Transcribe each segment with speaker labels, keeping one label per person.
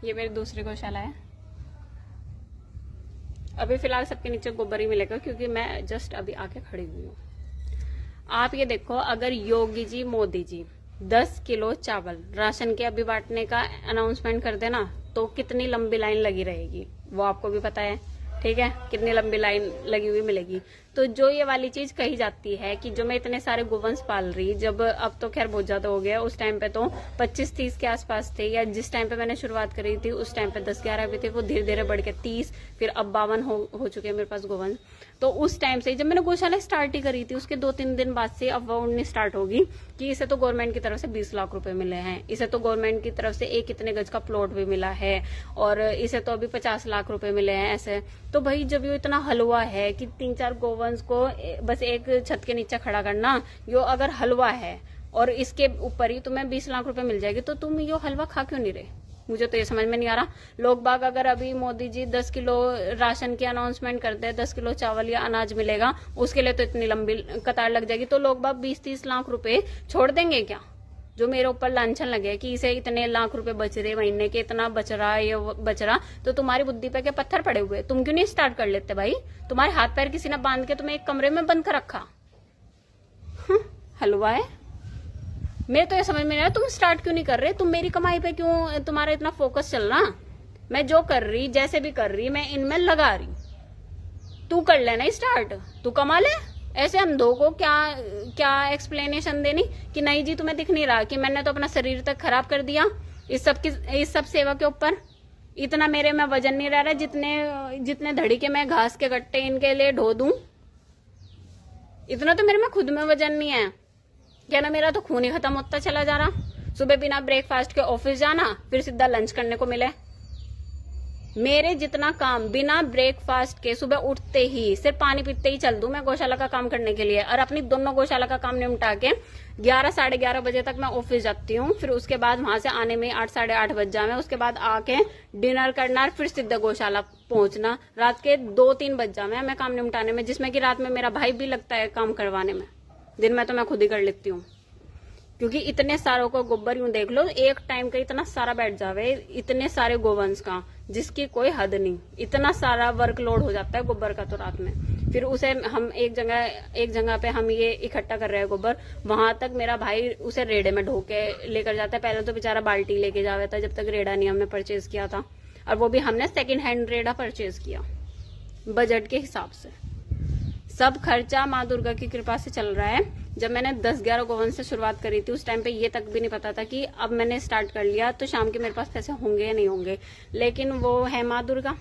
Speaker 1: ये मेरी दूसरी गौशाला है। अभी फिलहाल सबके नीचे गोबर ही मिलेगा क्योंकि मैं जस्ट अभी आके खड़ी हुई हूँ। आप ये देखो, अगर योगी जी मोदी जी 10 किलो चावल राशन के अभी बांटने का अनाउंसमेंट कर देना तो कितनी लंबी लाइन लगी रहेगी वो आपको भी पता है, ठीक है, कितनी लंबी लाइन लगी हुई मिलेगी। तो जो ये वाली चीज कही जाती है कि जो मैं इतने सारे गोवंश पाल रही, जब अब तो खैर बहुत ज्यादा हो गया, उस टाइम पे तो 25-30 के आसपास थे, या जिस टाइम पे मैंने शुरुआत करी थी उस टाइम पे 10-11 भी थे, वो धीरे धीरे बढ़ के 30, फिर अब 52 हो चुके हैं मेरे पास गोवंश। तो उस टाइम से जब मैंने गौशाला स्टार्ट ही करी थी उसके 2-3 दिन बाद से अफवाह उड़नी स्टार्ट होगी कि इसे तो गवर्नमेंट की तरफ से 20 लाख रुपए मिले हैं, इसे तो गवर्नमेंट की तरफ से एक इतने गज का प्लॉट भी मिला है, और इसे तो अभी 50 लाख रुपए मिले हैं ऐसे। तो भाई जब ये इतना हलवा है कि 3-4 गोवंश को बस एक छत के नीचे खड़ा करना, यो अगर हलवा है और इसके ऊपर ही तुम्हें 20 लाख रुपए मिल जाएगी, तो तुम यो हलवा खा क्यों नहीं रहे? मुझे तो ये समझ में नहीं आ रहा। लोग बाग अगर अभी मोदी जी 10 किलो राशन की अनाउंसमेंट करते हैं, 10 किलो चावल या अनाज मिलेगा, उसके लिए तो इतनी लंबी कतार लग जाएगी, तो लोग बाग 20-30 लाख रुपए छोड़ देंगे क्या? जो मेरे ऊपर लांछन लगे कि इसे इतने लाख रुपए बच रहे महीने के, इतना बच रहा है, ये बच रहा, तो तुम्हारी बुद्धि पे क्या पत्थर पड़े हुए? तुम क्यों नहीं स्टार्ट कर लेते भाई? तुम्हारे हाथ पैर किसी ने बांध के तुम्हें एक कमरे में बंद कर रखा, हलवा है। मैं तो ये समझ में नहीं आया तुम स्टार्ट क्यों नहीं कर रहे? तुम मेरी कमाई पे क्यों तुम्हारा इतना फोकस चल रहा? मैं जो कर रही, जैसे भी कर रही, मैं इनमें लगा रही, तू कर लेना स्टार्ट, तू कमा ले। ऐसे अंधों को क्या एक्सप्लेनेशन देनी कि नहीं जी तुम्हें दिख नहीं रहा कि मैंने तो अपना शरीर तक खराब कर दिया इस सब सेवा के ऊपर। इतना मेरे में वजन नहीं रह रहा जितने धड़ी के मैं घास के गट्टे इनके लिए ढो दूं, इतना तो मेरे में खुद में वजन नहीं है। क्या ना, मेरा तो खून ही खत्म होता चला जा रहा। सुबह बिना ब्रेकफास्ट के ऑफिस जाना, फिर सीधा लंच करने को मिले। मेरे जितना काम बिना ब्रेकफास्ट के सुबह उठते ही सिर्फ पानी पीते ही चल दूं मैं गौशाला का काम करने के लिए, और अपनी दोनों गौशाला का काम निपटा के 11-11:30 बजे तक मैं ऑफिस जाती हूँ। फिर उसके बाद वहां से आने में 8-8:30 बज जाए, उसके बाद आके डिनर करना, फिर सीधा गौशाला पहुंचना, रात के 2-3 बज जाए मैं काम निपटाने में, जिसमें कि रात में मेरा भाई भी लगता है काम करवाने में। दिन में तो मैं खुद ही कर लेती हूँ, क्योंकि इतने सारों को गोबर यूं देख लो, एक टाइम का इतना सारा बैठ जावे, इतने सारे गोवंश का जिसकी कोई हद नहीं, इतना सारा वर्कलोड हो जाता है गोबर का तो रात में। फिर उसे हम एक जगह पे हम ये इकट्ठा कर रहे हैं गोबर, वहां तक मेरा भाई उसे रेड़े में ढो के लेकर जाता है। पहले तो बेचारा बाल्टी लेके जावे था जब तक रेड़ा नहीं हमने परचेज किया था, और वो भी हमने सेकेंड हैंड रेड़ा परचेज किया बजट के हिसाब से। सब खर्चा माँ दुर्गा की कृपा से चल रहा है। जब मैंने 10-11 गोवंश से शुरुआत करी थी उस टाइम पे ये तक भी नहीं पता था कि अब मैंने स्टार्ट कर लिया तो शाम के मेरे पास पैसे होंगे या नहीं होंगे, लेकिन वो है माँ दुर्गा,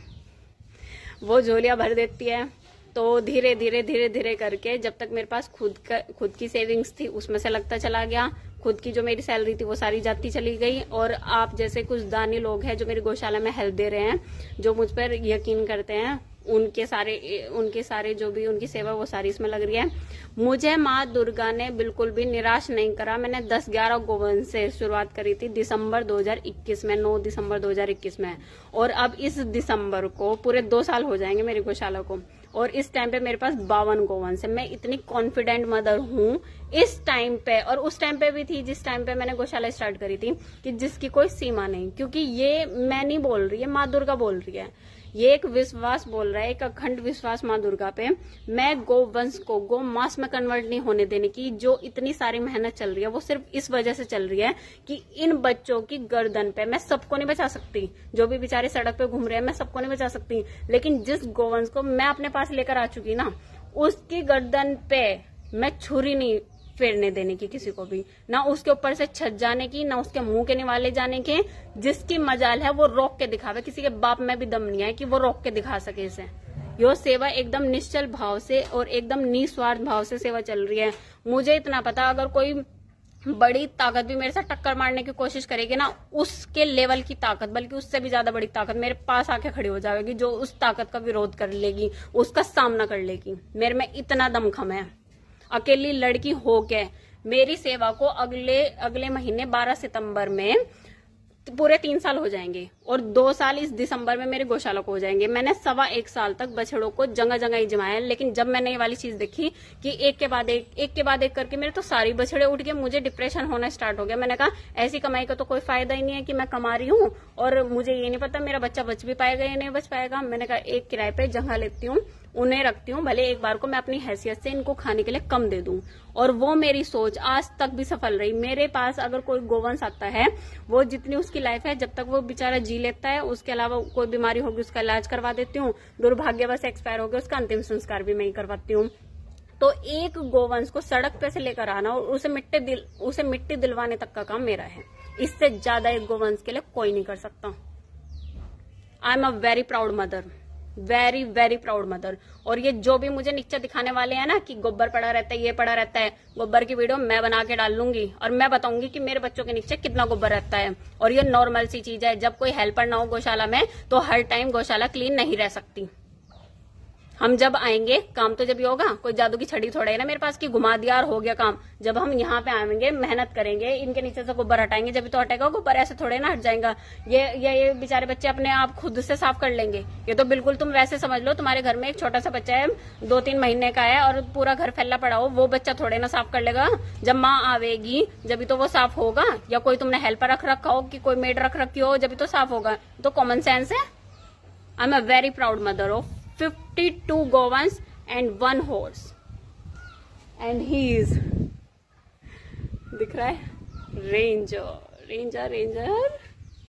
Speaker 1: वो झोलियां भर देती है। तो धीरे धीरे करके जब तक मेरे पास खुद की सेविंग्स थी उसमें से लगता चला गया, खुद की जो मेरी सैलरी थी वो सारी जाती चली गई, और आप जैसे कुछ दानी लोग हैं जो मेरी गौशाला में हेल्प दे रहे हैं, जो मुझ पर यकीन करते हैं, उनके सारे जो भी उनकी सेवा वो सारी इसमें लग रही है। मुझे माँ दुर्गा ने बिल्कुल भी निराश नहीं करा। मैंने 10-11 गोवंश से शुरुआत करी थी दिसंबर 2021 में, 9 दिसंबर 2021 में, और अब इस दिसंबर को पूरे 2 साल हो जाएंगे मेरी गौशाला को, और इस टाइम पे मेरे पास 52 गोवंश है। मैं इतनी कॉन्फिडेंट मदर हूँ इस टाइम पे, और उस टाइम पे भी थी जिस टाइम पे मैंने गौशाला स्टार्ट करी थी, कि जिसकी कोई सीमा नहीं, क्योंकि ये मैं नहीं बोल रही है, माँ दुर्गा बोल रही है। ये एक विश्वास बोल रहा है, एक अखंड विश्वास माँ दुर्गा पे। मैं गोवंश को गो मास में कन्वर्ट नहीं होने देने की। जो इतनी सारी मेहनत चल रही है वो सिर्फ इस वजह से चल रही है कि इन बच्चों की गर्दन पे, मैं सबको नहीं बचा सकती, जो भी बेचारे सड़क पे घूम रहे हैं मैं सबको नहीं बचा सकती, लेकिन जिस गोवंश को मैं अपने पास लेकर आ चुकी ना, उसकी गर्दन पे मैं छुरी नहीं फेरने देने की किसी को भी, ना उसके ऊपर से छत जाने की, ना उसके मुंह के निवाले जाने के। जिसकी मजाल है वो रोक के दिखावे, किसी के बाप में भी दम नहीं है कि वो रोक के दिखा सके इसे। यो सेवा एकदम निश्चल भाव से और एकदम निस्वार्थ भाव से सेवा चल रही है। मुझे इतना पता, अगर कोई बड़ी ताकत भी मेरे साथ टक्कर मारने की कोशिश करेगी ना, उसके लेवल की ताकत, बल्कि उससे भी ज्यादा बड़ी ताकत मेरे पास आके खड़ी हो जाएगी, जो उस ताकत का विरोध कर लेगी, उसका सामना कर लेगी। मेरे में इतना दमखम है। अकेली लड़की होके मेरी सेवा को अगले महीने 12 सितंबर में पूरे 3 साल हो जाएंगे और 2 साल इस दिसंबर में मेरे गौशाला को हो जाएंगे। मैंने 1.25 साल तक बछड़ों को जगह जगह ही जमाया, लेकिन जब मैंने ये वाली चीज देखी कि एक के बाद एक करके मेरे तो सारी बछड़े उठ गए, मुझे डिप्रेशन होना स्टार्ट हो गया। मैंने कहा ऐसी कमाई का तो कोई फायदा ही नहीं है कि मैं कमा रही हूँ और मुझे ये नहीं पता मेरा बच्चा बच भी पाएगा या नहीं बच पाएगा। मैंने कहा एक किराए पे जगह लेती हूँ, उन्हें रखती हूँ, भले एक बार को मैं अपनी हैसियत से इनको खाने के लिए कम दे दूं। और वो मेरी सोच आज तक भी सफल रही। मेरे पास अगर कोई गोवंश आता है, वो जितनी उसकी लाइफ है जब तक वो बेचारा जी लेता है, उसके अलावा कोई बीमारी होगी उसका इलाज करवा देती हूँ, दुर्भाग्यवश एक्सपायर हो गया उसका अंतिम संस्कार भी मैं ही करवाती हूँ। तो एक गोवंश को सड़क पे से लेकर आना और उसे मिट्टी दिलवाने तक का काम मेरा है। इससे ज्यादा एक गोवंश के लिए कोई नहीं कर सकता। I am a very proud mother, very very proud mother. और ये जो भी मुझे नीचे दिखाने वाले हैं ना कि गोबर पड़ा रहता है, ये पड़ा रहता है, गोबर की वीडियो मैं बना के डाल लूंगी और मैं बताऊंगी कि मेरे बच्चों के नीचे कितना गोबर रहता है। और ये नॉर्मल सी चीज है, जब कोई हेल्पर ना हो गौशाला में तो हर टाइम गौशाला क्लीन नहीं रह सकती। हम जब आएंगे काम तो जब ही होगा, कोई जादू की छड़ी थोड़ा है ना मेरे पास की घुमा दिया और हो गया काम। जब हम यहाँ पे आएंगे, मेहनत करेंगे, इनके नीचे से गोबर हटाएंगे, जब तो हटेगा गोबर, ऐसे थोड़े ना हट जाएगा। ये बेचारे बच्चे अपने आप खुद से साफ कर लेंगे। ये तो बिल्कुल तुम वैसे समझ लो तुम्हारे घर में एक छोटा सा बच्चा है 2-3 महीने का है और पूरा घर फैला पड़ा हो, वो बच्चा थोड़े ना साफ कर लेगा। जब माँ आवेगी जब तो वो साफ होगा, या कोई तुमने हेल्पर रख रखा हो कि कोई मेड रख रखी हो जब तो साफ होगा। तो कॉमन सेंस है। I am a very proud mother of 52 govans and 1 horse, and he is दिख रहा है रेंजर।